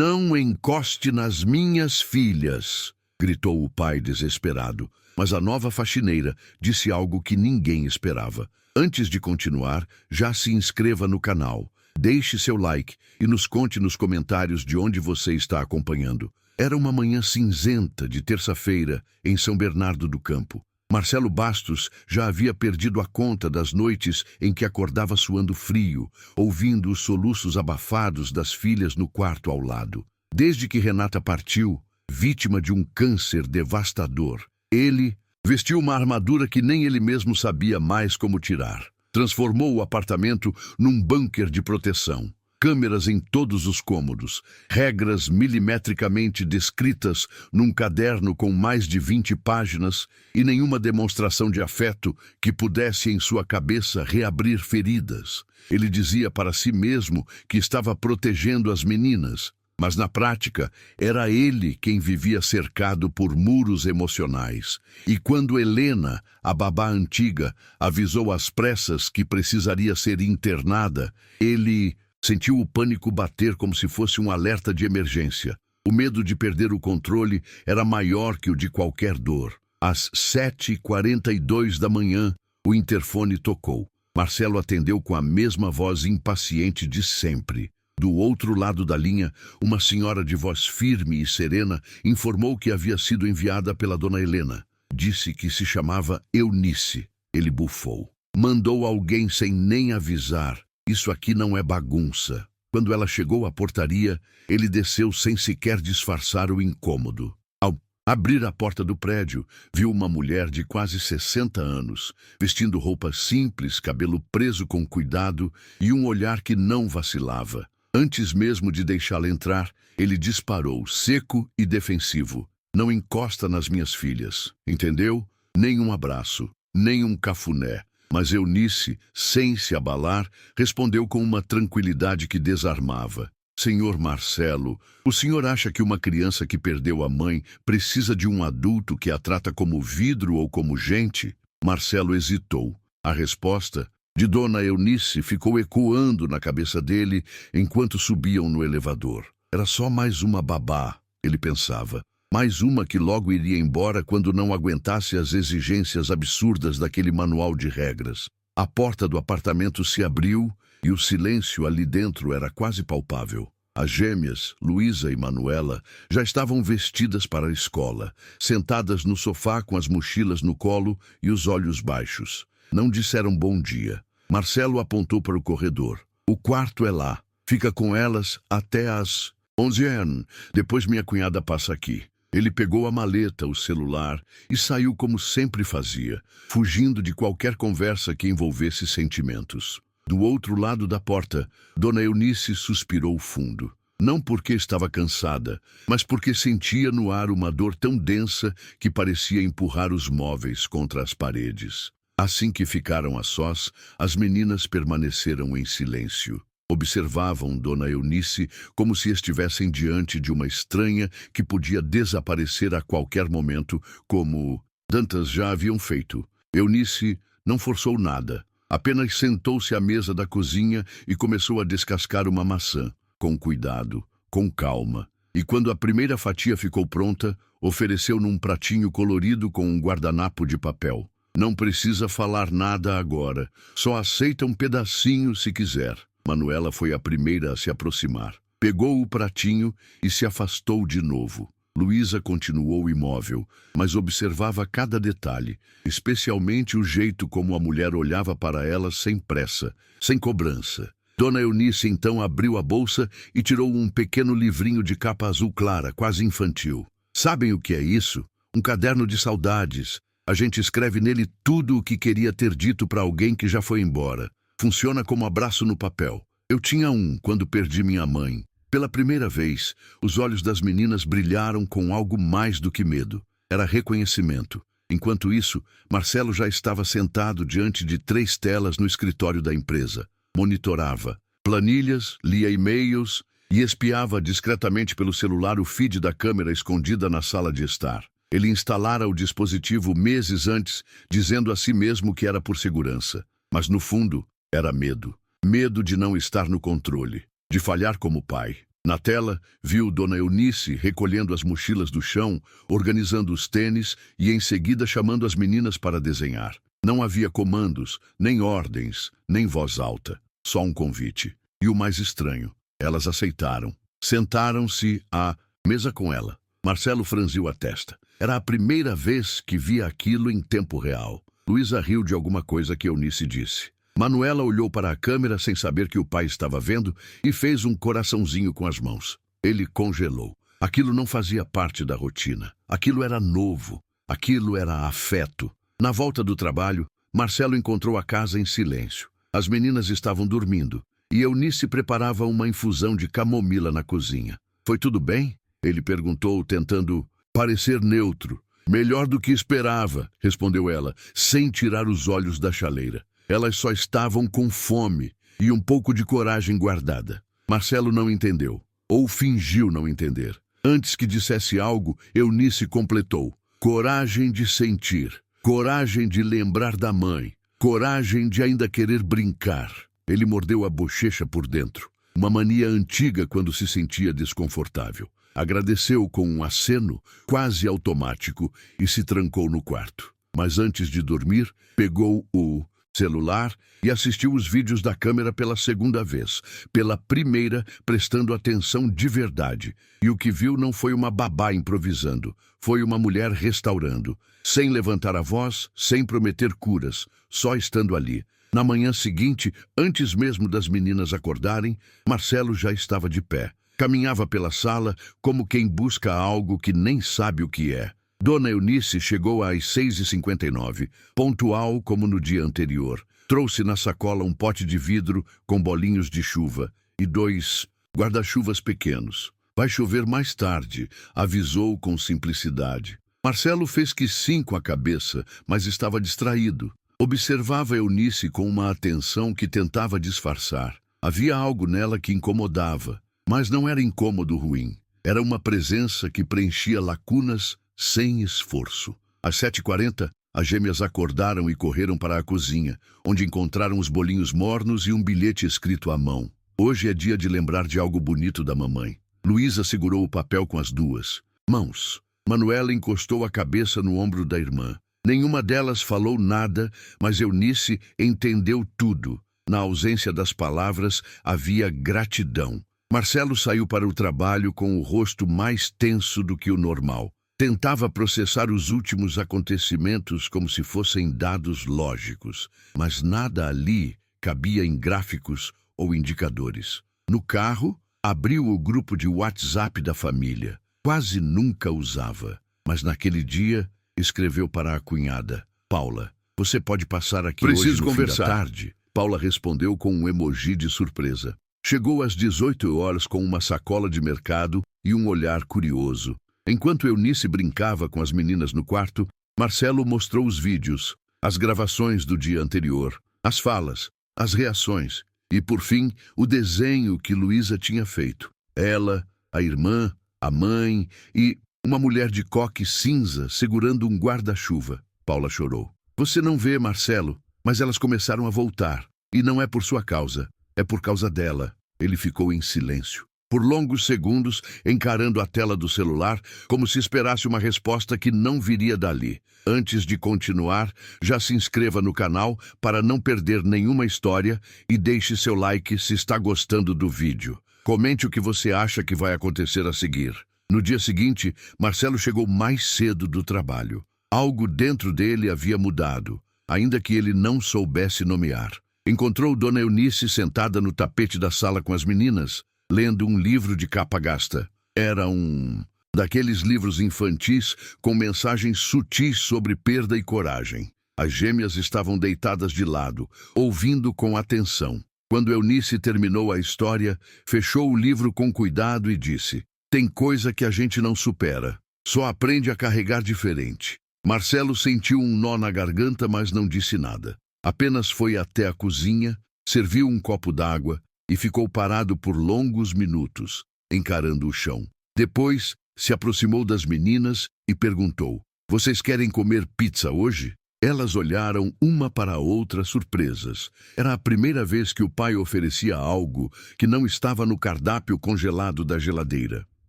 Não encoste nas minhas filhas, gritou o pai desesperado. Mas a nova faxineira disse algo que ninguém esperava. Antes de continuar, já se inscreva no canal, deixe seu like e nos conte nos comentários de onde você está acompanhando. Era uma manhã cinzenta de terça-feira em São Bernardo do Campo. Marcelo Bastos já havia perdido a conta das noites em que acordava suando frio, ouvindo os soluços abafados das filhas no quarto ao lado. Desde que Renata partiu, vítima de um câncer devastador, ele vestiu uma armadura que nem ele mesmo sabia mais como tirar. Transformou o apartamento num bunker de proteção. Câmeras em todos os cômodos, regras milimetricamente descritas num caderno com mais de 20 páginas e nenhuma demonstração de afeto que pudesse em sua cabeça reabrir feridas. Ele dizia para si mesmo que estava protegendo as meninas, mas na prática era ele quem vivia cercado por muros emocionais. E quando Helena, a babá antiga, avisou às pressas que precisaria ser internada, ele sentiu o pânico bater como se fosse um alerta de emergência. O medo de perder o controle era maior que o de qualquer dor. Às 7h42 da manhã, o interfone tocou. Marcelo atendeu com a mesma voz impaciente de sempre. Do outro lado da linha, uma senhora de voz firme e serena informou que havia sido enviada pela dona Helena. Disse que se chamava Eunice. Ele bufou. Mandou alguém sem nem avisar. Isso aqui não é bagunça. Quando ela chegou à portaria, ele desceu sem sequer disfarçar o incômodo. Ao abrir a porta do prédio, viu uma mulher de quase 60 anos, vestindo roupa simples, cabelo preso com cuidado e um olhar que não vacilava. Antes mesmo de deixá-la entrar, ele disparou, seco e defensivo. Não encosta nas minhas filhas, entendeu? Nem um abraço, nem um cafuné. Mas Eunice, sem se abalar, respondeu com uma tranquilidade que desarmava. Senhor Marcelo, o senhor acha que uma criança que perdeu a mãe precisa de um adulto que a trata como vidro ou como gente? Marcelo hesitou. A resposta de dona Eunice ficou ecoando na cabeça dele enquanto subiam no elevador. Era só mais uma babá, ele pensava. Mais uma que logo iria embora quando não aguentasse as exigências absurdas daquele manual de regras. A porta do apartamento se abriu e o silêncio ali dentro era quase palpável. As gêmeas, Luísa e Manuela, já estavam vestidas para a escola, sentadas no sofá com as mochilas no colo e os olhos baixos. Não disseram bom dia. Marcelo apontou para o corredor. O quarto é lá. Fica com elas até às 11h. Depois minha cunhada passa aqui. Ele pegou a maleta, o celular e saiu como sempre fazia, fugindo de qualquer conversa que envolvesse sentimentos. Do outro lado da porta, dona Eunice suspirou fundo. Não porque estava cansada, mas porque sentia no ar uma dor tão densa que parecia empurrar os móveis contra as paredes. Assim que ficaram a sós, as meninas permaneceram em silêncio. Observavam dona Eunice como se estivessem diante de uma estranha que podia desaparecer a qualquer momento, como tantas já haviam feito. Eunice não forçou nada, apenas sentou-se à mesa da cozinha e começou a descascar uma maçã, com cuidado, com calma. E quando a primeira fatia ficou pronta, ofereceu num pratinho colorido com um guardanapo de papel. Não precisa falar nada agora, só aceita um pedacinho se quiser. Manuela foi a primeira a se aproximar. Pegou o pratinho e se afastou de novo. Luísa continuou imóvel, mas observava cada detalhe, especialmente o jeito como a mulher olhava para ela sem pressa, sem cobrança. Dona Eunice então abriu a bolsa e tirou um pequeno livrinho de capa azul clara, quase infantil. Sabem o que é isso? Um caderno de saudades. A gente escreve nele tudo o que queria ter dito para alguém que já foi embora. Funciona como abraço no papel. Eu tinha um quando perdi minha mãe. Pela primeira vez, os olhos das meninas brilharam com algo mais do que medo. Era reconhecimento. Enquanto isso, Marcelo já estava sentado diante de 3 telas no escritório da empresa. Monitorava planilhas, lia e-mails e espiava discretamente pelo celular o feed da câmera escondida na sala de estar. Ele instalara o dispositivo meses antes, dizendo a si mesmo que era por segurança. Mas no fundo, era medo. Medo de não estar no controle, de falhar como pai. Na tela, viu Dona Eunice recolhendo as mochilas do chão, organizando os tênis e em seguida chamando as meninas para desenhar. Não havia comandos, nem ordens, nem voz alta. Só um convite. E o mais estranho, elas aceitaram. Sentaram-se à mesa com ela. Marcelo franziu a testa. Era a primeira vez que via aquilo em tempo real. Luísa riu de alguma coisa que Eunice disse. Manuela olhou para a câmera sem saber que o pai estava vendo e fez um coraçãozinho com as mãos. Ele congelou. Aquilo não fazia parte da rotina. Aquilo era novo. Aquilo era afeto. Na volta do trabalho, Marcelo encontrou a casa em silêncio. As meninas estavam dormindo e Eunice preparava uma infusão de camomila na cozinha. Foi tudo bem? Ele perguntou, tentando parecer neutro. Melhor do que esperava, respondeu ela, sem tirar os olhos da chaleira. Elas só estavam com fome e um pouco de coragem guardada. Marcelo não entendeu, ou fingiu não entender. Antes que dissesse algo, Eunice completou. Coragem de sentir, coragem de lembrar da mãe, coragem de ainda querer brincar. Ele mordeu a bochecha por dentro, uma mania antiga quando se sentia desconfortável. Agradeceu com um aceno quase automático e se trancou no quarto. Mas antes de dormir, pegou o celular e assistiu os vídeos da câmera pela segunda vez. Pela primeira, prestando atenção de verdade. E o que viu não foi uma babá improvisando. Foi uma mulher restaurando. Sem levantar a voz, sem prometer curas. Só estando ali. Na manhã seguinte, antes mesmo das meninas acordarem, Marcelo já estava de pé. Caminhava pela sala como quem busca algo que nem sabe o que é. Dona Eunice chegou às 6h59, pontual como no dia anterior. Trouxe na sacola um pote de vidro com bolinhos de chuva e 2 guarda-chuvas pequenos. Vai chover mais tarde, avisou com simplicidade. Marcelo fez que sim com a cabeça, mas estava distraído. Observava Eunice com uma atenção que tentava disfarçar. Havia algo nela que incomodava, mas não era incômodo ruim. Era uma presença que preenchia lacunas sem esforço. Às 7h40, as gêmeas acordaram e correram para a cozinha, onde encontraram os bolinhos mornos e um bilhete escrito à mão. Hoje é dia de lembrar de algo bonito da mamãe. Luísa segurou o papel com as duas mãos. Manuela encostou a cabeça no ombro da irmã. Nenhuma delas falou nada, mas Eunice entendeu tudo. Na ausência das palavras, havia gratidão. Marcelo saiu para o trabalho com o rosto mais tenso do que o normal. Tentava processar os últimos acontecimentos como se fossem dados lógicos, mas nada ali cabia em gráficos ou indicadores. No carro, abriu o grupo de WhatsApp da família. Quase nunca usava, mas naquele dia escreveu para a cunhada. Paula, você pode passar aqui hoje no fim da tarde? Paula respondeu com um emoji de surpresa. Chegou às 18h com uma sacola de mercado e um olhar curioso. Enquanto Eunice brincava com as meninas no quarto, Marcelo mostrou os vídeos, as gravações do dia anterior, as falas, as reações e, por fim, o desenho que Luísa tinha feito. Ela, a irmã, a mãe e uma mulher de coque cinza segurando um guarda-chuva. Paula chorou. Você não vê, Marcelo, mas elas começaram a voltar. E não é por sua causa, é por causa dela. Ele ficou em silêncio. Por longos segundos, encarando a tela do celular, como se esperasse uma resposta que não viria dali. Antes de continuar, já se inscreva no canal para não perder nenhuma história e deixe seu like se está gostando do vídeo. Comente o que você acha que vai acontecer a seguir. No dia seguinte, Marcelo chegou mais cedo do trabalho. Algo dentro dele havia mudado, ainda que ele não soubesse nomear. Encontrou Dona Eunice sentada no tapete da sala com as meninas, lendo um livro de capa gasta. Era um daqueles livros infantis com mensagens sutis sobre perda e coragem. As gêmeas estavam deitadas de lado, ouvindo com atenção. Quando Eunice terminou a história, fechou o livro com cuidado e disse: tem coisa que a gente não supera, só aprende a carregar diferente. Marcelo sentiu um nó na garganta, mas não disse nada. Apenas foi até a cozinha, serviu um copo d'água e ficou parado por longos minutos, encarando o chão. Depois, se aproximou das meninas e perguntou: vocês querem comer pizza hoje? Elas olharam uma para a outra surpresas. Era a primeira vez que o pai oferecia algo que não estava no cardápio congelado da geladeira.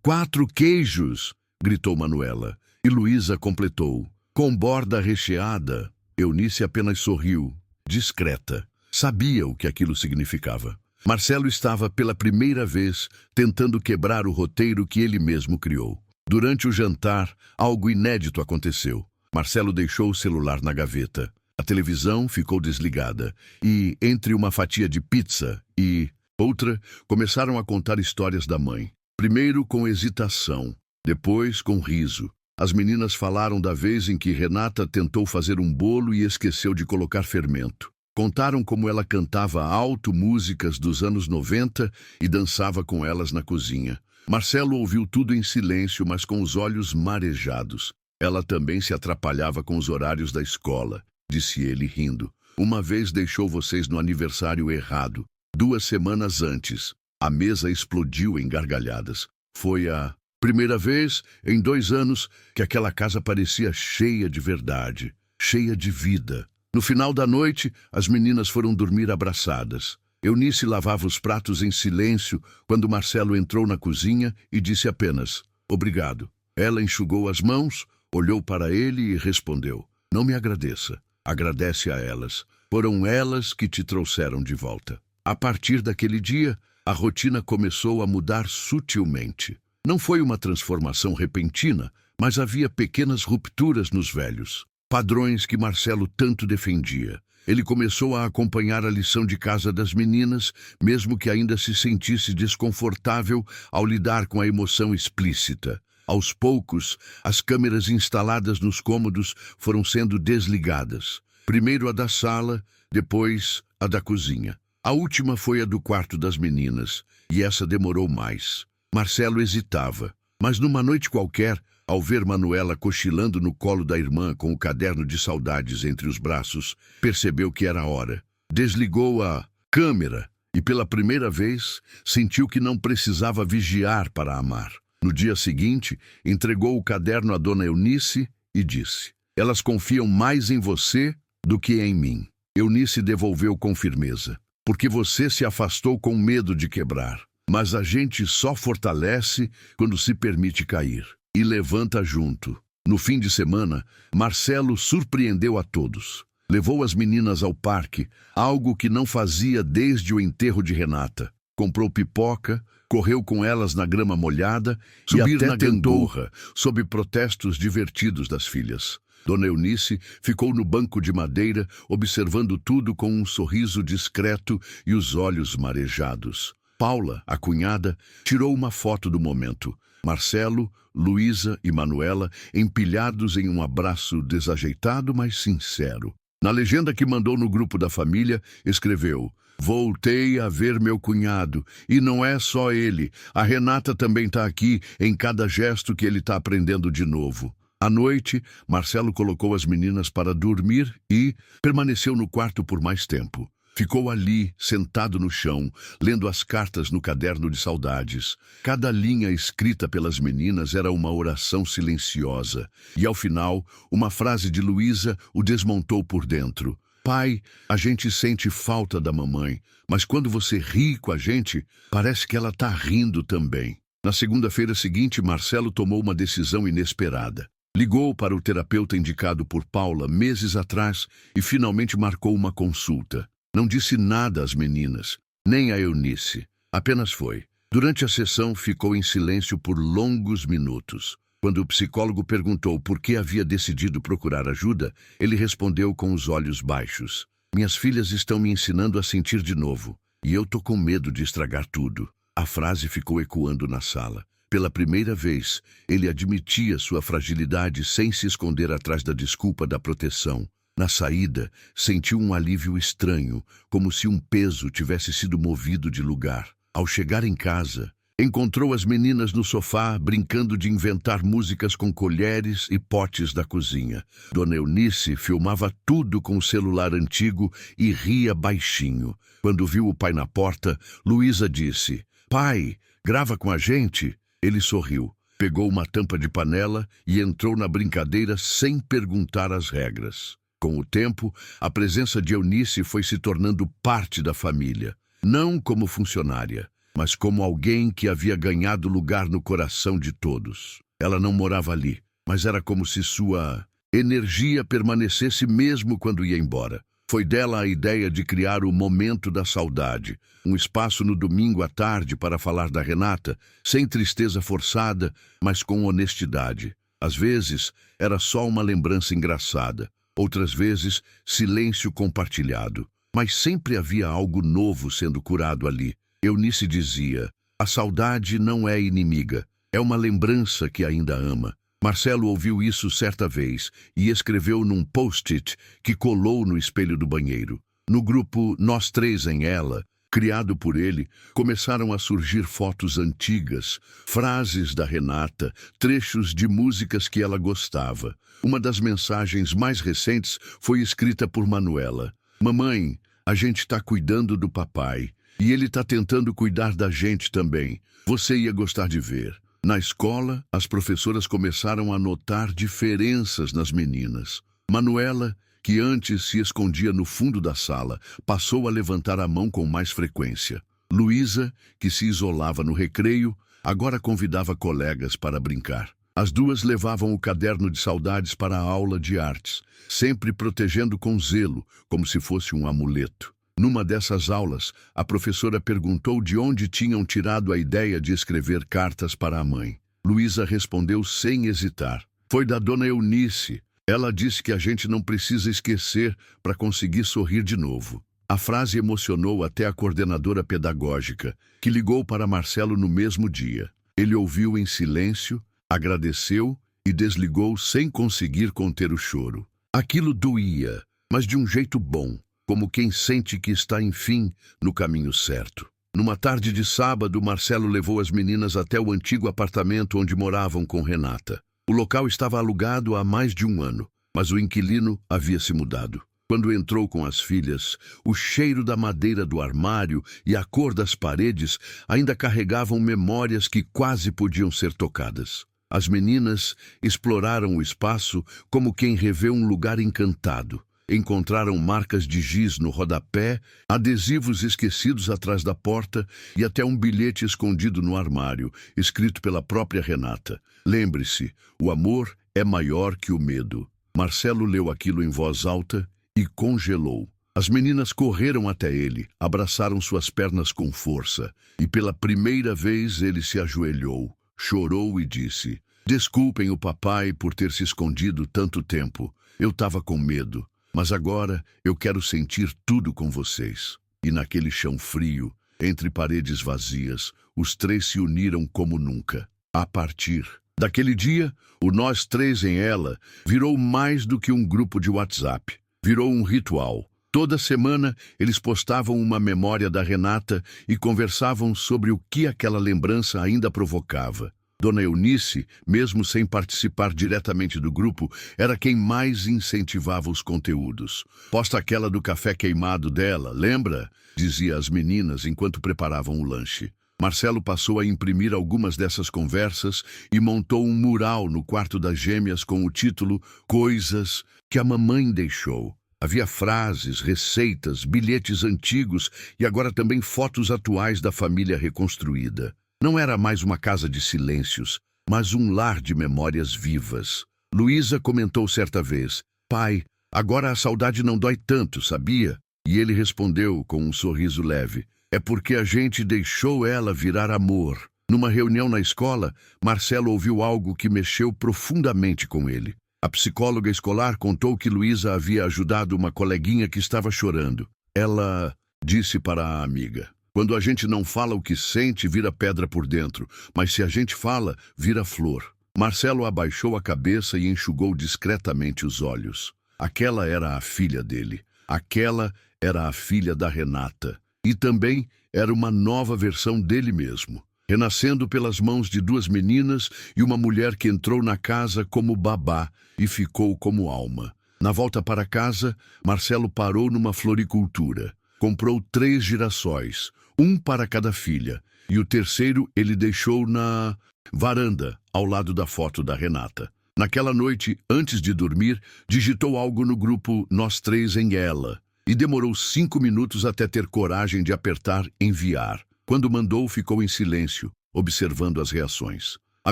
4 queijos! Gritou Manuela. E Luísa completou. Com borda recheada. Eunice apenas sorriu, discreta. Sabia o que aquilo significava. Marcelo estava pela primeira vez tentando quebrar o roteiro que ele mesmo criou. Durante o jantar, algo inédito aconteceu. Marcelo deixou o celular na gaveta. A televisão ficou desligada e, entre uma fatia de pizza e outra, começaram a contar histórias da mãe. Primeiro com hesitação, depois com riso. As meninas falaram da vez em que Renata tentou fazer um bolo e esqueceu de colocar fermento. Contaram como ela cantava alto músicas dos anos 90 e dançava com elas na cozinha. Marcelo ouviu tudo em silêncio, mas com os olhos marejados. Ela também se atrapalhava com os horários da escola, disse ele rindo. Uma vez deixou vocês no aniversário errado. 2 semanas antes. A mesa explodiu em gargalhadas. Foi a primeira vez em 2 anos que aquela casa parecia cheia de verdade, cheia de vida. No final da noite, as meninas foram dormir abraçadas. Eunice lavava os pratos em silêncio quando Marcelo entrou na cozinha e disse apenas, obrigado. Ela enxugou as mãos, olhou para ele e respondeu, não me agradeça, agradece a elas. Foram elas que te trouxeram de volta. A partir daquele dia, a rotina começou a mudar sutilmente. Não foi uma transformação repentina, mas havia pequenas rupturas nos velhos. Padrões que Marcelo tanto defendia. Ele começou a acompanhar a lição de casa das meninas, mesmo que ainda se sentisse desconfortável ao lidar com a emoção explícita. Aos poucos, as câmeras instaladas nos cômodos foram sendo desligadas. Primeiro a da sala, depois a da cozinha. A última foi a do quarto das meninas, e essa demorou mais. Marcelo hesitava, mas numa noite qualquer, ao ver Manuela cochilando no colo da irmã com o caderno de saudades entre os braços, percebeu que era hora. Desligou a câmera e, pela primeira vez, sentiu que não precisava vigiar para amar. No dia seguinte, entregou o caderno à dona Eunice e disse, elas confiam mais em você do que em mim. Eunice devolveu com firmeza, porque você se afastou com medo de quebrar. Mas a gente só fortalece quando se permite cair. E levanta junto. No fim de semana, Marcelo surpreendeu a todos. Levou as meninas ao parque, algo que não fazia desde o enterro de Renata. Comprou pipoca, correu com elas na grama molhada e até na gangorra, sob protestos divertidos das filhas. Dona Eunice ficou no banco de madeira, observando tudo com um sorriso discreto e os olhos marejados. Paula, a cunhada, tirou uma foto do momento. Marcelo, Luísa e Manuela empilhados em um abraço desajeitado, mas sincero. Na legenda que mandou no grupo da família, escreveu: voltei a ver meu cunhado, e não é só ele, a Renata também está aqui em cada gesto que ele está aprendendo de novo. À noite, Marcelo colocou as meninas para dormir e permaneceu no quarto por mais tempo. Ficou ali, sentado no chão, lendo as cartas no caderno de saudades. Cada linha escrita pelas meninas era uma oração silenciosa. E, ao final, uma frase de Luísa o desmontou por dentro. Pai, a gente sente falta da mamãe, mas quando você ri com a gente, parece que ela está rindo também. Na segunda-feira seguinte, Marcelo tomou uma decisão inesperada. Ligou para o terapeuta indicado por Paula meses atrás e finalmente marcou uma consulta. Não disse nada às meninas, nem a Eunice. Apenas foi. Durante a sessão, ficou em silêncio por longos minutos. Quando o psicólogo perguntou por que havia decidido procurar ajuda, ele respondeu com os olhos baixos. Minhas filhas estão me ensinando a sentir de novo, e eu tô com medo de estragar tudo. A frase ficou ecoando na sala. Pela primeira vez, ele admitia sua fragilidade sem se esconder atrás da desculpa da proteção. Na saída, sentiu um alívio estranho, como se um peso tivesse sido movido de lugar. Ao chegar em casa, encontrou as meninas no sofá, brincando de inventar músicas com colheres e potes da cozinha. Dona Eunice filmava tudo com o celular antigo e ria baixinho. Quando viu o pai na porta, Luísa disse, pai, grava com a gente? Ele sorriu, pegou uma tampa de panela e entrou na brincadeira sem perguntar as regras. Com o tempo, a presença de Eunice foi se tornando parte da família, não como funcionária, mas como alguém que havia ganhado lugar no coração de todos. Ela não morava ali, mas era como se sua energia permanecesse mesmo quando ia embora. Foi dela a ideia de criar o Momento da Saudade, um espaço no domingo à tarde para falar da Renata, sem tristeza forçada, mas com honestidade. Às vezes, era só uma lembrança engraçada, outras vezes, silêncio compartilhado. Mas sempre havia algo novo sendo curado ali. Eunice dizia: a saudade não é inimiga, é uma lembrança que ainda ama. Marcelo ouviu isso certa vez e escreveu num post-it que colou no espelho do banheiro. No grupo Nós Três em Ela, criado por ele, começaram a surgir fotos antigas, frases da Renata, trechos de músicas que ela gostava. Uma das mensagens mais recentes foi escrita por Manuela. Mamãe, a gente está cuidando do papai e ele está tentando cuidar da gente também. Você ia gostar de ver. Na escola, as professoras começaram a notar diferenças nas meninas. Manuela, que antes se escondia no fundo da sala, passou a levantar a mão com mais frequência. Luísa, que se isolava no recreio, agora convidava colegas para brincar. As duas levavam o caderno de saudades para a aula de artes, sempre protegendo com zelo, como se fosse um amuleto. Numa dessas aulas, a professora perguntou de onde tinham tirado a ideia de escrever cartas para a mãe. Luísa respondeu sem hesitar. Foi da dona Eunice. Ela disse que a gente não precisa esquecer para conseguir sorrir de novo. A frase emocionou até a coordenadora pedagógica, que ligou para Marcelo no mesmo dia. Ele ouviu em silêncio, agradeceu e desligou sem conseguir conter o choro. Aquilo doía, mas de um jeito bom, como quem sente que está, enfim, no caminho certo. Numa tarde de sábado, Marcelo levou as meninas até o antigo apartamento onde moravam com Renata. O local estava alugado há mais de um ano, mas o inquilino havia se mudado. Quando entrou com as filhas, o cheiro da madeira do armário e a cor das paredes ainda carregavam memórias que quase podiam ser tocadas. As meninas exploraram o espaço como quem revê um lugar encantado. Encontraram marcas de giz no rodapé, adesivos esquecidos atrás da porta e até um bilhete escondido no armário, escrito pela própria Renata. Lembre-se, o amor é maior que o medo. Marcelo leu aquilo em voz alta e congelou. As meninas correram até ele, abraçaram suas pernas com força e pela primeira vez ele se ajoelhou, chorou e disse: desculpem o papai por ter se escondido tanto tempo. Eu estava com medo. Mas agora eu quero sentir tudo com vocês. E naquele chão frio, entre paredes vazias, os três se uniram como nunca. A partir daquele dia, o Nós Três em Ela virou mais do que um grupo de WhatsApp. Virou um ritual. Toda semana eles postavam uma memória da Renata e conversavam sobre o que aquela lembrança ainda provocava. Dona Eunice, mesmo sem participar diretamente do grupo, era quem mais incentivava os conteúdos. Posta aquela do café queimado dela, lembra? Dizia às meninas enquanto preparavam o lanche. Marcelo passou a imprimir algumas dessas conversas e montou um mural no quarto das gêmeas com o título Coisas que a Mamãe Deixou. Havia frases, receitas, bilhetes antigos e agora também fotos atuais da família reconstruída. Não era mais uma casa de silêncios, mas um lar de memórias vivas. Luísa comentou certa vez: pai, agora a saudade não dói tanto, sabia? E ele respondeu com um sorriso leve: é porque a gente deixou ela virar amor. Numa reunião na escola, Marcelo ouviu algo que mexeu profundamente com ele. A psicóloga escolar contou que Luísa havia ajudado uma coleguinha que estava chorando. Ela disse para a amiga: quando a gente não fala o que sente, vira pedra por dentro, mas se a gente fala, vira flor. Marcelo abaixou a cabeça e enxugou discretamente os olhos. Aquela era a filha dele. Aquela era a filha da Renata. E também era uma nova versão dele mesmo, renascendo pelas mãos de duas meninas e uma mulher que entrou na casa como babá e ficou como alma. Na volta para casa, Marcelo parou numa floricultura. Comprou 3 girassóis, um para cada filha, e o terceiro ele deixou na varanda, ao lado da foto da Renata. Naquela noite, antes de dormir, digitou algo no grupo Nós Três em Ela e demorou 5 minutos até ter coragem de apertar enviar. Quando mandou, ficou em silêncio, observando as reações. A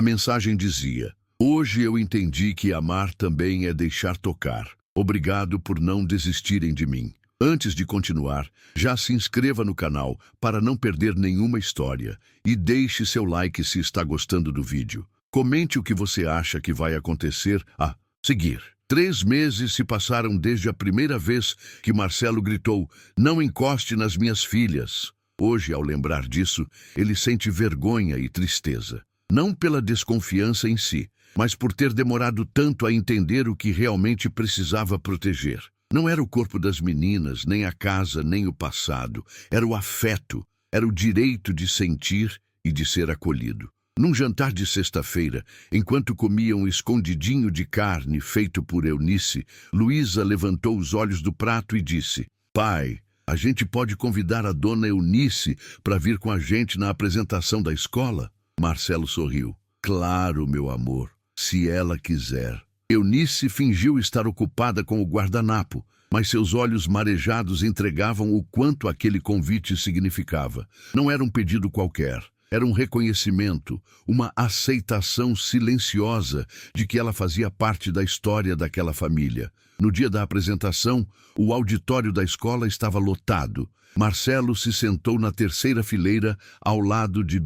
mensagem dizia: hoje eu entendi que amar também é deixar tocar. Obrigado por não desistirem de mim. Antes de continuar, já se inscreva no canal para não perder nenhuma história e deixe seu like se está gostando do vídeo. Comente o que você acha que vai acontecer a seguir. 3 meses se passaram desde a primeira vez que Marcelo gritou: não encoste nas minhas filhas. Hoje, ao lembrar disso, ele sente vergonha e tristeza. Não pela desconfiança em si, mas por ter demorado tanto a entender o que realmente precisava proteger. Não era o corpo das meninas, nem a casa, nem o passado. Era o afeto, era o direito de sentir e de ser acolhido. Num jantar de sexta-feira, enquanto comiam um escondidinho de carne feito por Eunice, Luísa levantou os olhos do prato e disse: pai, a gente pode convidar a dona Eunice para vir com a gente na apresentação da escola? Marcelo sorriu. Claro, meu amor, se ela quiser. Eunice fingiu estar ocupada com o guardanapo, mas seus olhos marejados entregavam o quanto aquele convite significava. Não era um pedido qualquer, era um reconhecimento, uma aceitação silenciosa de que ela fazia parte da história daquela família. No dia da apresentação, o auditório da escola estava lotado. Marcelo se sentou na terceira fileira, ao lado de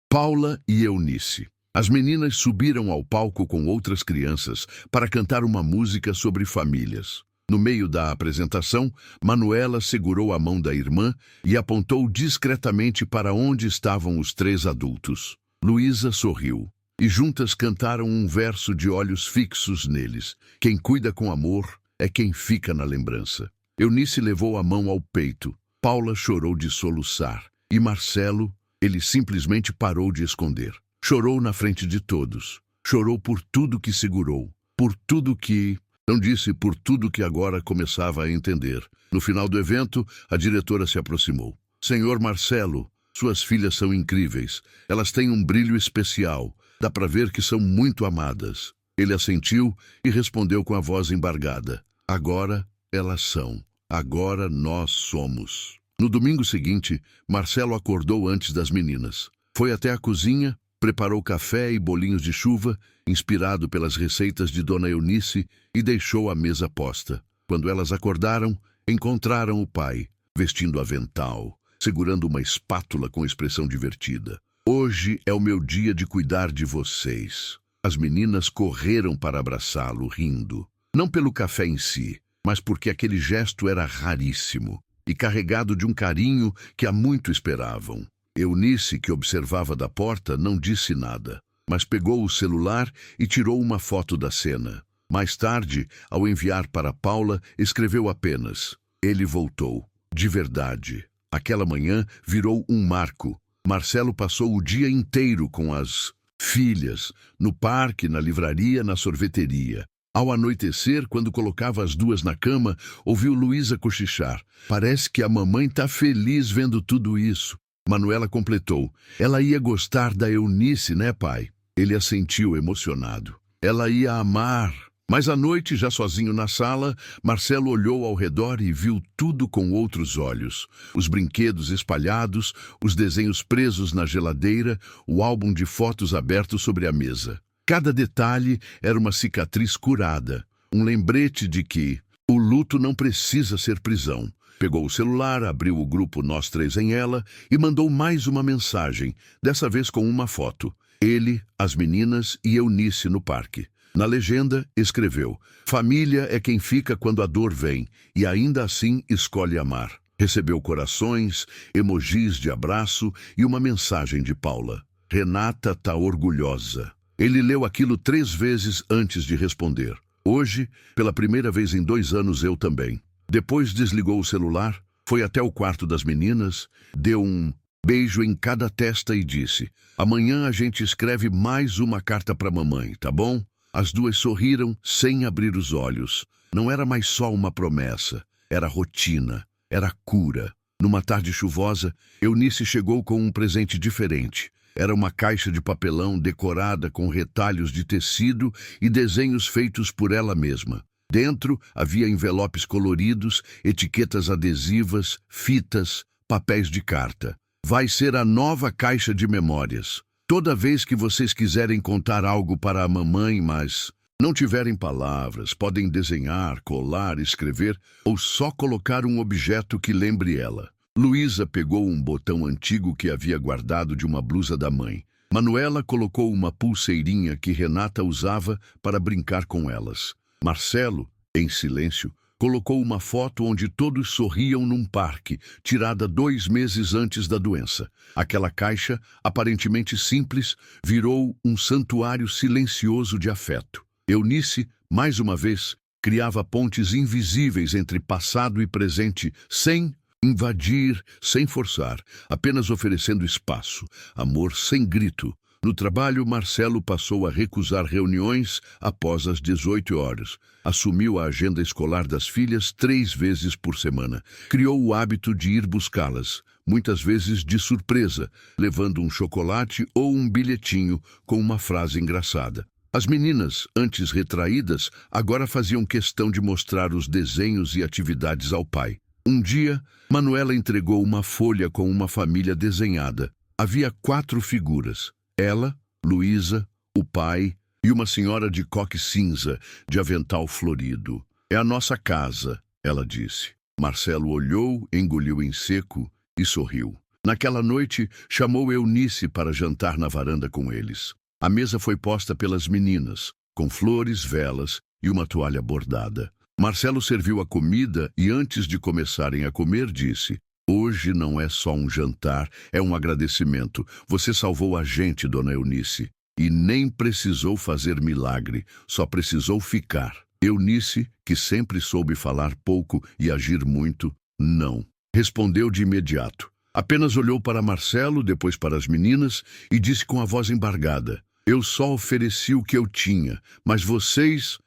Paula e Eunice. As meninas subiram ao palco com outras crianças para cantar uma música sobre famílias. No meio da apresentação, Manuela segurou a mão da irmã e apontou discretamente para onde estavam os 3 adultos. Luísa sorriu, e juntas cantaram um verso de olhos fixos neles. Quem cuida com amor é quem fica na lembrança. Eunice levou a mão ao peito. Paula chorou de soluçar. E Marcelo, ele simplesmente parou de esconder. Chorou na frente de todos. Chorou por tudo que segurou. Por tudo que... Não disse por tudo que agora começava a entender. No final do evento, a diretora se aproximou. Senhor Marcelo, suas filhas são incríveis. Elas têm um brilho especial. Dá para ver que são muito amadas. Ele assentiu e respondeu com a voz embargada. Agora elas são. Agora nós somos. No domingo seguinte, Marcelo acordou antes das meninas. Foi até a cozinha, preparou café e bolinhos de chuva, inspirado pelas receitas de Dona Eunice, e deixou a mesa posta. Quando elas acordaram, encontraram o pai, vestindo avental, segurando uma espátula com expressão divertida. Hoje é o meu dia de cuidar de vocês. As meninas correram para abraçá-lo, rindo. Não pelo café em si, mas porque aquele gesto era raríssimo e carregado de um carinho que há muito esperavam. Eunice, que observava da porta, não disse nada, mas pegou o celular e tirou uma foto da cena. Mais tarde, ao enviar para Paula, escreveu apenas: ele voltou. De verdade. Aquela manhã virou um marco. Marcelo passou o dia inteiro com as filhas, no parque, na livraria, na sorveteria. Ao anoitecer, quando colocava as duas na cama, ouviu Luísa cochichar. Parece que a mamãe tá feliz vendo tudo isso. Manuela completou. Ela ia gostar da Eunice, né, pai? Ele assentiu emocionado. Ela ia amar. Mas à noite, já sozinho na sala, Marcelo olhou ao redor e viu tudo com outros olhos. Os brinquedos espalhados, os desenhos presos na geladeira, o álbum de fotos aberto sobre a mesa. Cada detalhe era uma cicatriz curada, um lembrete de que o luto não precisa ser prisão. Pegou o celular, abriu o grupo Nós Três em Ela e mandou mais uma mensagem, dessa vez com uma foto. Ele, as meninas e Eunice no parque. Na legenda, escreveu: família é quem fica quando a dor vem e ainda assim escolhe amar. Recebeu corações, emojis de abraço e uma mensagem de Paula. Renata tá orgulhosa. Ele leu aquilo 3 vezes antes de responder. Hoje, pela primeira vez em 2 anos, eu também. Depois desligou o celular, foi até o quarto das meninas, deu um beijo em cada testa e disse: amanhã a gente escreve mais uma carta para mamãe, tá bom? As duas sorriram sem abrir os olhos. Não era mais só uma promessa, era rotina, era cura. Numa tarde chuvosa, Eunice chegou com um presente diferente. Era uma caixa de papelão decorada com retalhos de tecido e desenhos feitos por ela mesma. Dentro havia envelopes coloridos, etiquetas adesivas, fitas, papéis de carta. Vai ser a nova caixa de memórias. Toda vez que vocês quiserem contar algo para a mamãe, mas não tiverem palavras, podem desenhar, colar, escrever ou só colocar um objeto que lembre ela. Luísa pegou um botão antigo que havia guardado de uma blusa da mãe. Manuela colocou uma pulseirinha que Renata usava para brincar com elas. Marcelo, em silêncio, colocou uma foto onde todos sorriam num parque, tirada 2 meses antes da doença. Aquela caixa, aparentemente simples, virou um santuário silencioso de afeto. Eunice, mais uma vez, criava pontes invisíveis entre passado e presente, sem invadir, sem forçar, apenas oferecendo espaço, amor sem grito. No trabalho, Marcelo passou a recusar reuniões após as 18 horas. Assumiu a agenda escolar das filhas 3 vezes por semana. Criou o hábito de ir buscá-las, muitas vezes de surpresa, levando um chocolate ou um bilhetinho com uma frase engraçada. As meninas, antes retraídas, agora faziam questão de mostrar os desenhos e atividades ao pai. Um dia, Manuela entregou uma folha com uma família desenhada. Havia 4 figuras. Ela, Luísa, o pai e uma senhora de coque cinza, de avental florido. É a nossa casa, ela disse. Marcelo olhou, engoliu em seco e sorriu. Naquela noite, chamou Eunice para jantar na varanda com eles. A mesa foi posta pelas meninas, com flores, velas e uma toalha bordada. Marcelo serviu a comida e, antes de começarem a comer, disse: "Hoje não é só um jantar, é um agradecimento. Você salvou a gente, dona Eunice. E nem precisou fazer milagre, só precisou ficar." Eunice, que sempre soube falar pouco e agir muito, não respondeu de imediato. Apenas olhou para Marcelo, depois para as meninas e disse com a voz embargada: "Eu só ofereci o que eu tinha, mas vocês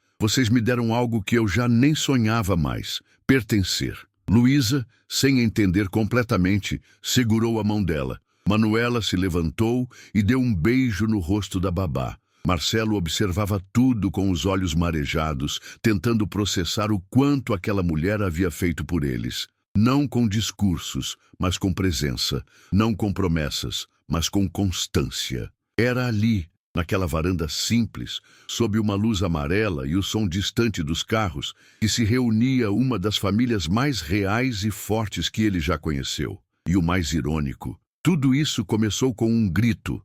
me deram algo que eu já nem sonhava mais: pertencer." Luísa, sem entender completamente, segurou a mão dela. Manuela se levantou e deu um beijo no rosto da babá. Marcelo observava tudo com os olhos marejados, tentando processar o quanto aquela mulher havia feito por eles. Não com discursos, mas com presença. Não com promessas, mas com constância. Era ali, naquela varanda simples, sob uma luz amarela e o som distante dos carros, que se reunia uma das famílias mais reais e fortes que ele já conheceu. E o mais irônico, tudo isso começou com um grito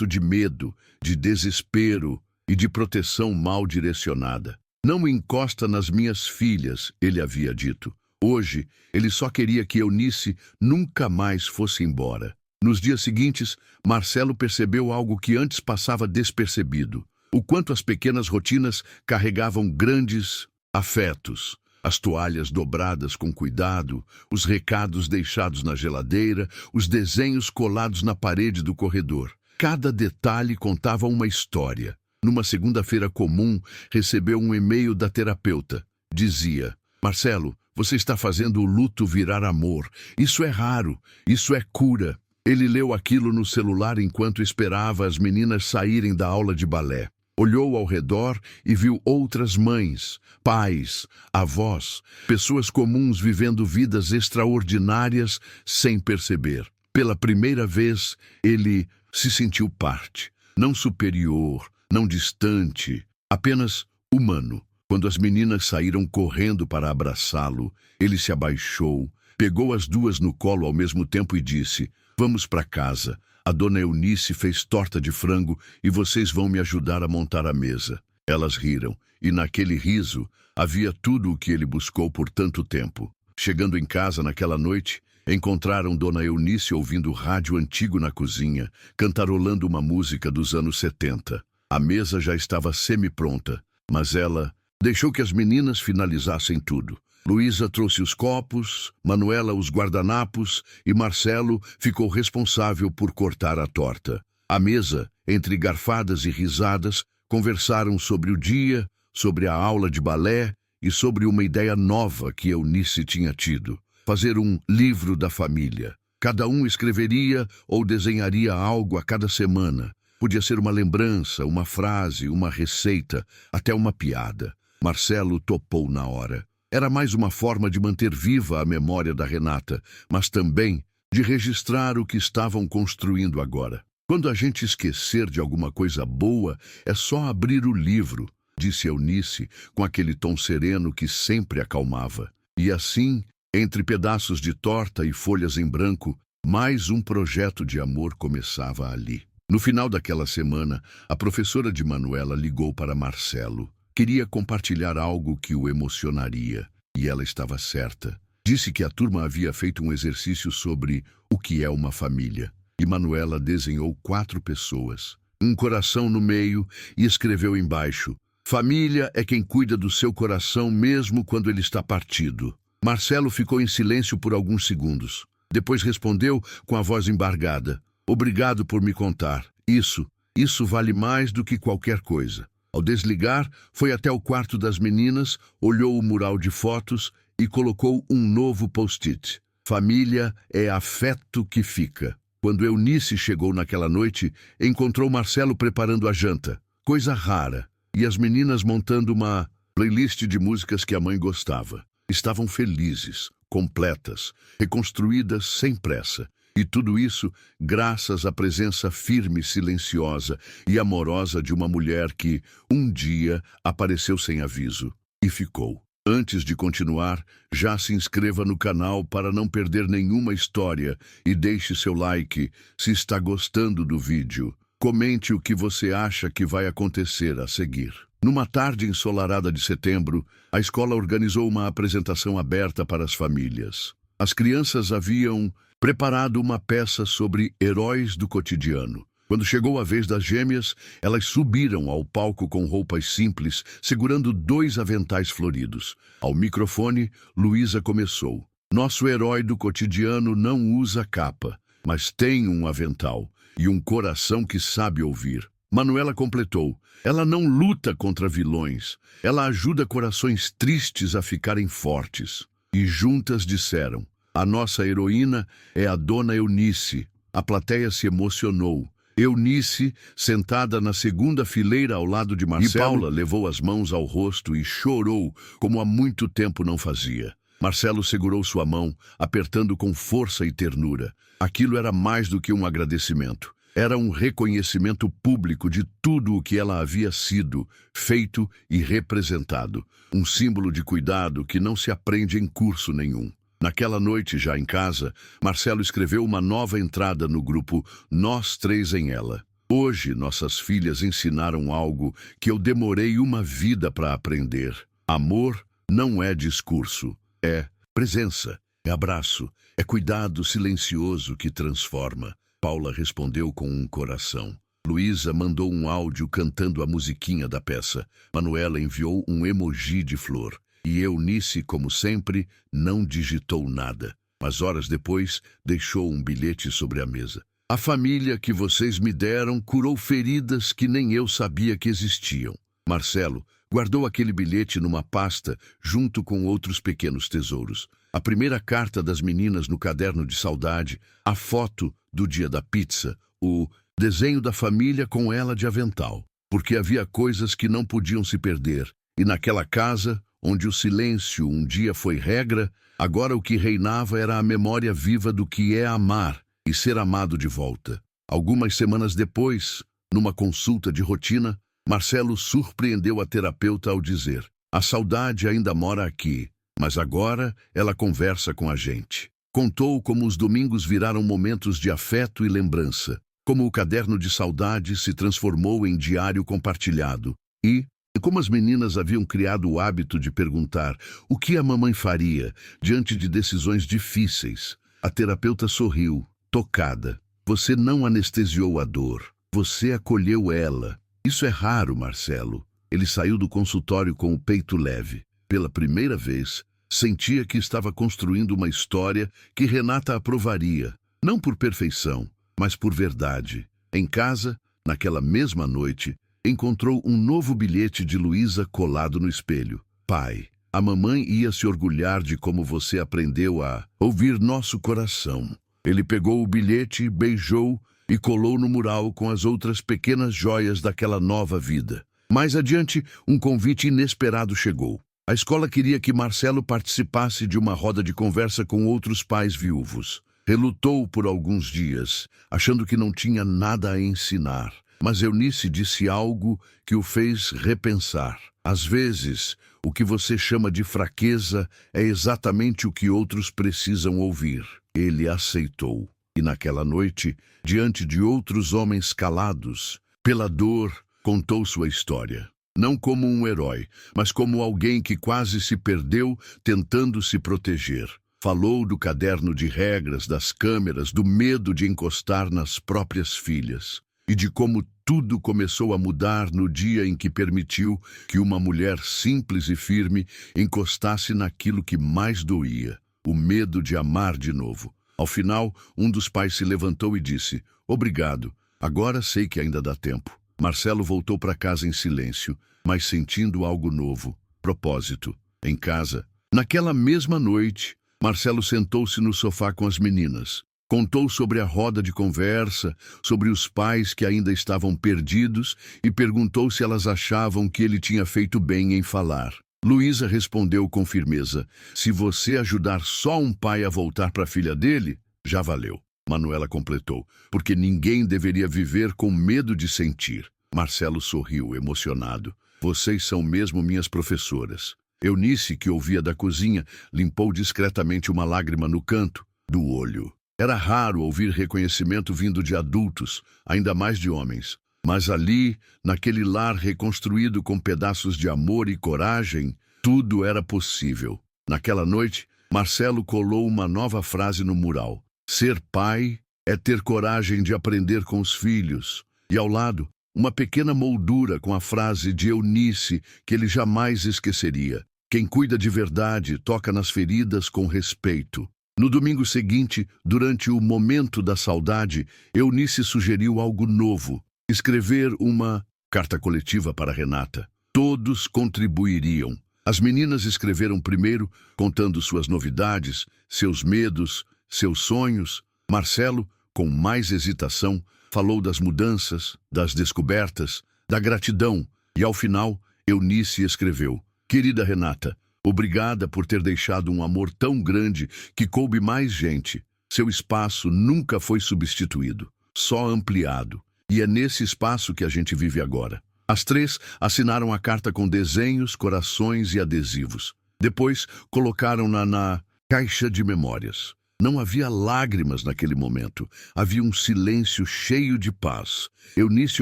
de medo, de desespero e de proteção mal direcionada. "Não encosta nas minhas filhas", ele havia dito. Hoje, ele só queria que Eunice nunca mais fosse embora. Nos dias seguintes, Marcelo percebeu algo que antes passava despercebido: o quanto as pequenas rotinas carregavam grandes afetos. As toalhas dobradas com cuidado, os recados deixados na geladeira, os desenhos colados na parede do corredor. Cada detalhe contava uma história. Numa segunda-feira comum, recebeu um e-mail da terapeuta. Dizia: "Marcelo, você está fazendo o luto virar amor. Isso é raro, isso é cura." Ele leu aquilo no celular enquanto esperava as meninas saírem da aula de balé. Olhou ao redor e viu outras mães, pais, avós, pessoas comuns vivendo vidas extraordinárias sem perceber. Pela primeira vez, ele se sentiu parte, não superior, não distante, apenas humano. Quando as meninas saíram correndo para abraçá-lo, ele se abaixou, pegou as duas no colo ao mesmo tempo e disse: "Vamos para casa. A dona Eunice fez torta de frango e vocês vão me ajudar a montar a mesa." Elas riram, e naquele riso havia tudo o que ele buscou por tanto tempo. Chegando em casa naquela noite, encontraram dona Eunice ouvindo rádio antigo na cozinha, cantarolando uma música dos anos 70. A mesa já estava semi-pronta, mas ela deixou que as meninas finalizassem tudo. Luísa trouxe os copos, Manuela os guardanapos e Marcelo ficou responsável por cortar a torta. À mesa, entre garfadas e risadas, conversaram sobre o dia, sobre a aula de balé e sobre uma ideia nova que Eunice tinha tido: fazer um livro da família. Cada um escreveria ou desenharia algo a cada semana. Podia ser uma lembrança, uma frase, uma receita, até uma piada. Marcelo topou na hora. Era mais uma forma de manter viva a memória da Renata, mas também de registrar o que estavam construindo agora. Quando a gente esquecer de alguma coisa boa, é só abrir o livro, disse Eunice, com aquele tom sereno que sempre acalmava. E assim, entre pedaços de torta e folhas em branco, mais um projeto de amor começava ali. No final daquela semana, a professora de Manuela ligou para Marcelo. Queria compartilhar algo que o emocionaria, e ela estava certa. Disse que a turma havia feito um exercício sobre o que é uma família, e Manuela desenhou 4 pessoas, um coração no meio, e escreveu embaixo: família é quem cuida do seu coração mesmo quando ele está partido. Marcelo ficou em silêncio por alguns segundos. Depois respondeu com a voz embargada: obrigado por me contar. Isso vale mais do que qualquer coisa. Ao desligar, foi até o quarto das meninas, olhou o mural de fotos e colocou um novo post-it. Família é afeto que fica. Quando Eunice chegou naquela noite, encontrou Marcelo preparando a janta, coisa rara, e as meninas montando uma playlist de músicas que a mãe gostava. Estavam felizes, completas, reconstruídas sem pressa. E tudo isso graças à presença firme, silenciosa e amorosa de uma mulher que, um dia, apareceu sem aviso e ficou. Antes de continuar, já se inscreva no canal para não perder nenhuma história e deixe seu like se está gostando do vídeo. Comente o que você acha que vai acontecer a seguir. Numa tarde ensolarada de setembro, a escola organizou uma apresentação aberta para as famílias. As crianças haviam preparado uma peça sobre heróis do cotidiano. Quando chegou a vez das gêmeas, elas subiram ao palco com roupas simples, segurando 2 aventais floridos. Ao microfone, Luísa começou: nosso herói do cotidiano não usa capa, mas tem um avental e um coração que sabe ouvir. Manuela completou: ela não luta contra vilões, ela ajuda corações tristes a ficarem fortes. E juntas disseram: a nossa heroína é a dona Eunice. A plateia se emocionou. Eunice, sentada na segunda fileira ao lado de Marcelo, e Paula levou as mãos ao rosto e chorou como há muito tempo não fazia. Marcelo segurou sua mão, apertando com força e ternura. Aquilo era mais do que um agradecimento. Era um reconhecimento público de tudo o que ela havia sido, feito e representado. Um símbolo de cuidado que não se aprende em curso nenhum. Naquela noite, já em casa, Marcelo escreveu uma nova entrada no grupo Nós Três em Ela. Hoje, nossas filhas ensinaram algo que eu demorei uma vida para aprender. Amor não é discurso, é presença, é abraço, é cuidado silencioso que transforma. Paula respondeu com um coração. Luísa mandou um áudio cantando a musiquinha da peça. Manuela enviou um emoji de flor. E Eunice, como sempre, não digitou nada. Mas horas depois, deixou um bilhete sobre a mesa. A família que vocês me deram curou feridas que nem eu sabia que existiam. Marcelo guardou aquele bilhete numa pasta junto com outros pequenos tesouros. A primeira carta das meninas no caderno de saudade, a foto do dia da pizza, o desenho da família com ela de avental. Porque havia coisas que não podiam se perder. E naquela casa, onde o silêncio um dia foi regra, agora o que reinava era a memória viva do que é amar e ser amado de volta. Algumas semanas depois, numa consulta de rotina, Marcelo surpreendeu a terapeuta ao dizer: a saudade ainda mora aqui, mas agora ela conversa com a gente. Contou como os domingos viraram momentos de afeto e lembrança, como o caderno de saudade se transformou em diário compartilhado e como as meninas haviam criado o hábito de perguntar o que a mamãe faria diante de decisões difíceis. A terapeuta sorriu, tocada. Você não anestesiou a dor, você acolheu ela. Isso é raro, Marcelo. Ele saiu do consultório com o peito leve. Pela primeira vez, sentia que estava construindo uma história que Renata aprovaria, não por perfeição, mas por verdade. Em casa, naquela mesma noite, encontrou um novo bilhete de Luísa colado no espelho. Pai, a mamãe ia se orgulhar de como você aprendeu a ouvir nosso coração. Ele pegou o bilhete, beijou e colou no mural com as outras pequenas joias daquela nova vida. Mais adiante, um convite inesperado chegou. A escola queria que Marcelo participasse de uma roda de conversa com outros pais viúvos. Relutou por alguns dias, achando que não tinha nada a ensinar. Mas Eunice disse algo que o fez repensar. Às vezes, o que você chama de fraqueza é exatamente o que outros precisam ouvir. Ele aceitou. E naquela noite, diante de outros homens calados, pela dor, contou sua história. Não como um herói, mas como alguém que quase se perdeu tentando se proteger. Falou do caderno de regras, das câmeras, do medo de encostar nas próprias filhas. E de como tudo começou a mudar no dia em que permitiu que uma mulher simples e firme encostasse naquilo que mais doía, o medo de amar de novo. Ao final, um dos pais se levantou e disse: "Obrigado, agora sei que ainda dá tempo." Marcelo voltou para casa em silêncio, mas sentindo algo novo. Propósito. Em casa. Naquela mesma noite, Marcelo sentou-se no sofá com as meninas. Contou sobre a roda de conversa, sobre os pais que ainda estavam perdidos e perguntou se elas achavam que ele tinha feito bem em falar. Luísa respondeu com firmeza: "Se você ajudar só um pai a voltar para a filha dele, já valeu." Manuela completou: "Porque ninguém deveria viver com medo de sentir." Marcelo sorriu, emocionado. "Vocês são mesmo minhas professoras." Eunice, que ouvia da cozinha, limpou discretamente uma lágrima no canto do olho. Era raro ouvir reconhecimento vindo de adultos, ainda mais de homens. Mas ali, naquele lar reconstruído com pedaços de amor e coragem, tudo era possível. Naquela noite, Marcelo colou uma nova frase no mural: "Ser pai é ter coragem de aprender com os filhos." E ao lado, uma pequena moldura com a frase de Eunice que ele jamais esqueceria: "Quem cuida de verdade toca nas feridas com respeito." No domingo seguinte, durante o momento da saudade, Eunice sugeriu algo novo: escrever uma carta coletiva para Renata. Todos contribuiriam. As meninas escreveram primeiro, contando suas novidades, seus medos, seus sonhos. Marcelo, com mais hesitação, falou das mudanças, das descobertas, da gratidão. E ao final, Eunice escreveu: "Querida Renata, obrigada por ter deixado um amor tão grande que coube mais gente. Seu espaço nunca foi substituído, só ampliado. E é nesse espaço que a gente vive agora." As três assinaram a carta com desenhos, corações e adesivos. Depois, colocaram-na na caixa de memórias. Não havia lágrimas naquele momento. Havia um silêncio cheio de paz. Eunice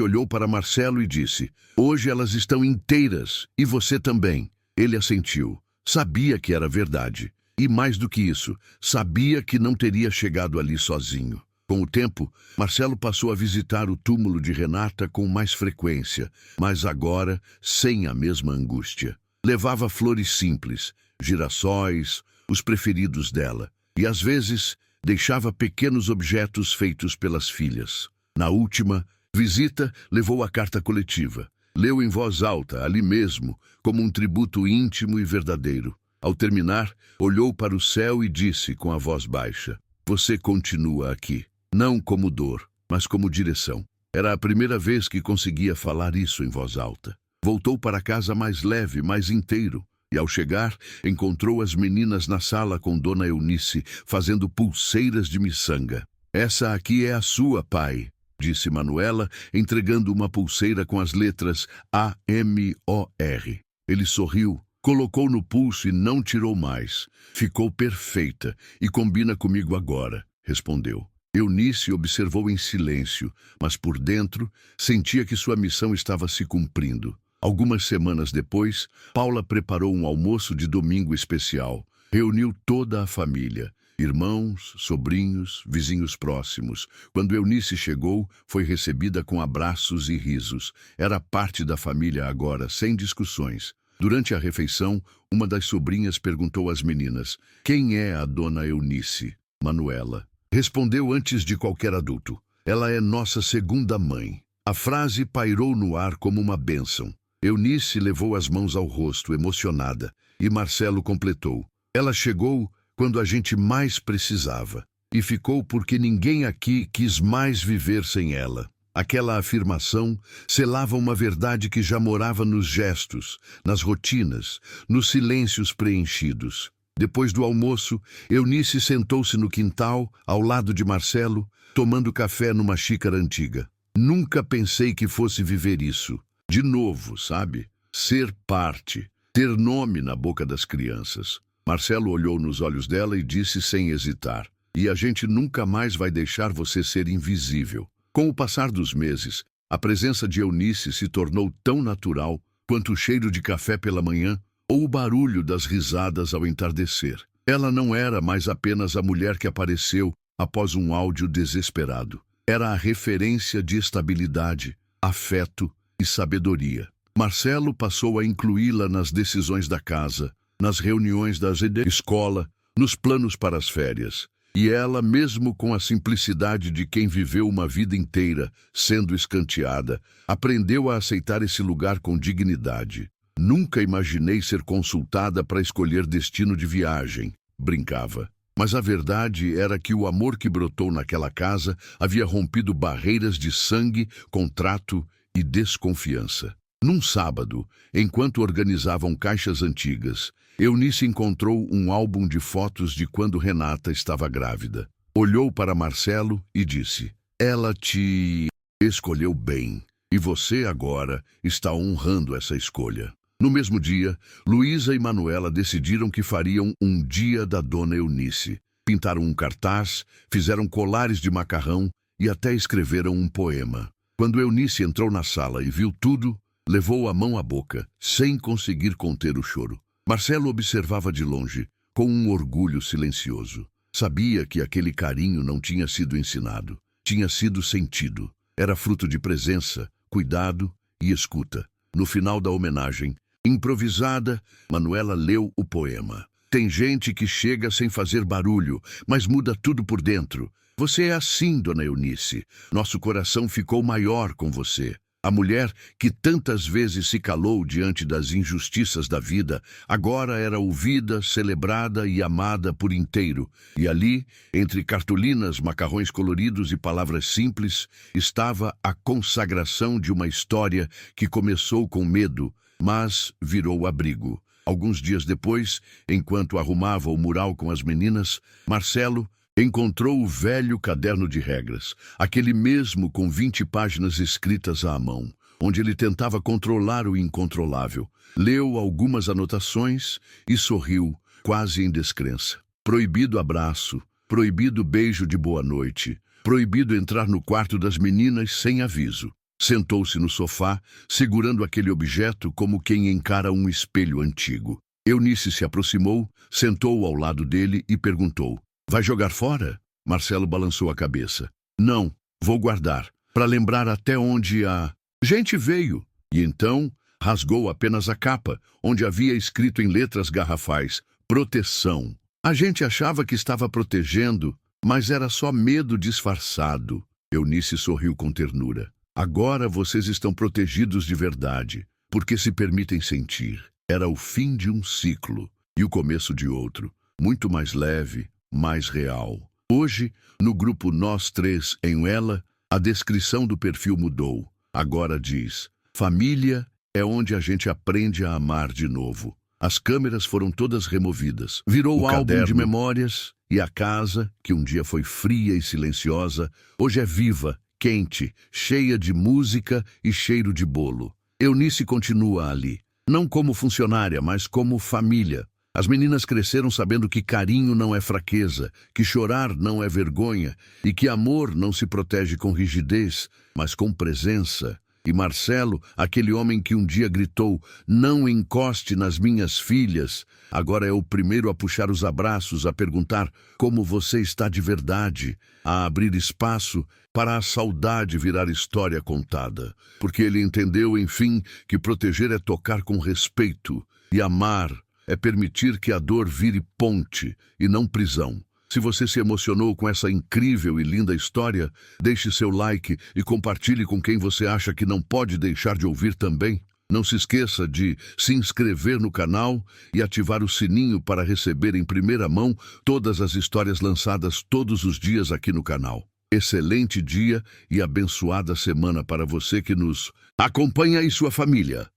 olhou para Marcelo e disse: "Hoje elas estão inteiras, e você também." Ele assentiu. Sabia que era verdade. E mais do que isso, sabia que não teria chegado ali sozinho. Com o tempo, Marcelo passou a visitar o túmulo de Renata com mais frequência, mas agora sem a mesma angústia. Levava flores simples, girassóis, os preferidos dela, e às vezes deixava pequenos objetos feitos pelas filhas. Na última visita, levou a carta coletiva. Leu em voz alta, ali mesmo, como um tributo íntimo e verdadeiro. Ao terminar, olhou para o céu e disse com a voz baixa: "Você continua aqui. Não como dor, mas como direção." Era a primeira vez que conseguia falar isso em voz alta. Voltou para casa mais leve, mais inteiro. E ao chegar, encontrou as meninas na sala com Dona Eunice, fazendo pulseiras de miçanga. "Essa aqui é a sua, pai," disse Manuela, entregando uma pulseira com as letras AMOR. Ele sorriu, colocou no pulso e não tirou mais. "Ficou perfeita e combina comigo agora," respondeu. Eunice observou em silêncio, mas por dentro sentia que sua missão estava se cumprindo. Algumas semanas depois, Paula preparou um almoço de domingo especial. Reuniu toda a família, irmãos, sobrinhos, vizinhos próximos. Quando Eunice chegou, foi recebida com abraços e risos. Era parte da família agora, sem discussões. Durante a refeição, uma das sobrinhas perguntou às meninas: "Quem é a Dona Eunice?" Manuela respondeu antes de qualquer adulto: "Ela é nossa segunda mãe." A frase pairou no ar como uma bênção. Eunice levou as mãos ao rosto, emocionada, e Marcelo completou: "Ela chegou quando a gente mais precisava." e ficou porque ninguém aqui quis mais viver sem ela. Aquela afirmação selava uma verdade que já morava nos gestos, nas rotinas, nos silêncios preenchidos. Depois do almoço, Eunice sentou-se no quintal, ao lado de Marcelo, tomando café numa xícara antiga. Nunca pensei que fosse viver isso. De novo, sabe? Ser parte, ter nome na boca das crianças. Marcelo olhou nos olhos dela e disse sem hesitar: "E a gente nunca mais vai deixar você ser invisível." Com o passar dos meses, a presença de Eunice se tornou tão natural quanto o cheiro de café pela manhã ou o barulho das risadas ao entardecer. Ela não era mais apenas a mulher que apareceu após um áudio desesperado. Era a referência de estabilidade, afeto e sabedoria. Marcelo passou a incluí-la nas decisões da casa, nas reuniões da escola, nos planos para as férias. E ela, mesmo com a simplicidade de quem viveu uma vida inteira sendo escanteada, aprendeu a aceitar esse lugar com dignidade. "Nunca imaginei ser consultada para escolher destino de viagem", brincava. Mas a verdade era que o amor que brotou naquela casa havia rompido barreiras de sangue, contrato e desconfiança. Num sábado, enquanto organizavam caixas antigas, Eunice encontrou um álbum de fotos de quando Renata estava grávida. Olhou para Marcelo e disse: "Ela te escolheu bem, e você agora está honrando essa escolha." No mesmo dia, Luísa e Manuela decidiram que fariam um dia da Dona Eunice. Pintaram um cartaz, fizeram colares de macarrão e até escreveram um poema. Quando Eunice entrou na sala e viu tudo, levou a mão à boca, sem conseguir conter o choro. Marcelo observava de longe, com um orgulho silencioso. Sabia que aquele carinho não tinha sido ensinado, tinha sido sentido. Era fruto de presença, cuidado e escuta. No final da homenagem, improvisada, Manuela leu o poema. "Tem gente que chega sem fazer barulho, mas muda tudo por dentro. Você é assim, Dona Eunice. Nosso coração ficou maior com você." A mulher que tantas vezes se calou diante das injustiças da vida, agora era ouvida, celebrada e amada por inteiro. E ali, entre cartolinas, macarrões coloridos e palavras simples, estava a consagração de uma história que começou com medo, mas virou abrigo. Alguns dias depois, enquanto arrumava o mural com as meninas, Marcelo encontrou o velho caderno de regras, aquele mesmo com 20 páginas escritas à mão, onde ele tentava controlar o incontrolável. Leu algumas anotações e sorriu, quase em descrença. Proibido abraço, proibido beijo de boa noite, proibido entrar no quarto das meninas sem aviso. Sentou-se no sofá, segurando aquele objeto como quem encara um espelho antigo. Eunice se aproximou, sentou ao lado dele e perguntou: "Vai jogar fora?" Marcelo balançou a cabeça. "Não, vou guardar, para lembrar até onde a gente veio." E então rasgou apenas a capa, onde havia escrito em letras garrafais: "Proteção." A gente achava que estava protegendo, mas era só medo disfarçado. Eunice sorriu com ternura. "Agora vocês estão protegidos de verdade, porque se permitem sentir." Era o fim de um ciclo e o começo de outro, muito mais leve, mais real. Hoje, no grupo Nós Três em Ela, a descrição do perfil mudou. Agora diz: "Família é onde a gente aprende a amar de novo." As câmeras foram todas removidas. Virou o álbum de memórias e a casa, que um dia foi fria e silenciosa, hoje é viva, quente, cheia de música e cheiro de bolo. Eunice continua ali, não como funcionária, mas como família. As meninas cresceram sabendo que carinho não é fraqueza, que chorar não é vergonha e que amor não se protege com rigidez, mas com presença. E Marcelo, aquele homem que um dia gritou: "Não encoste nas minhas filhas", agora é o primeiro a puxar os abraços, a perguntar como você está de verdade, a abrir espaço para a saudade virar história contada. Porque ele entendeu, enfim, que proteger é tocar com respeito e amar é permitir que a dor vire ponte e não prisão. Se você se emocionou com essa incrível e linda história, deixe seu like e compartilhe com quem você acha que não pode deixar de ouvir também. Não se esqueça de se inscrever no canal e ativar o sininho para receber em primeira mão todas as histórias lançadas todos os dias aqui no canal. Excelente dia e abençoada semana para você que nos acompanha e sua família.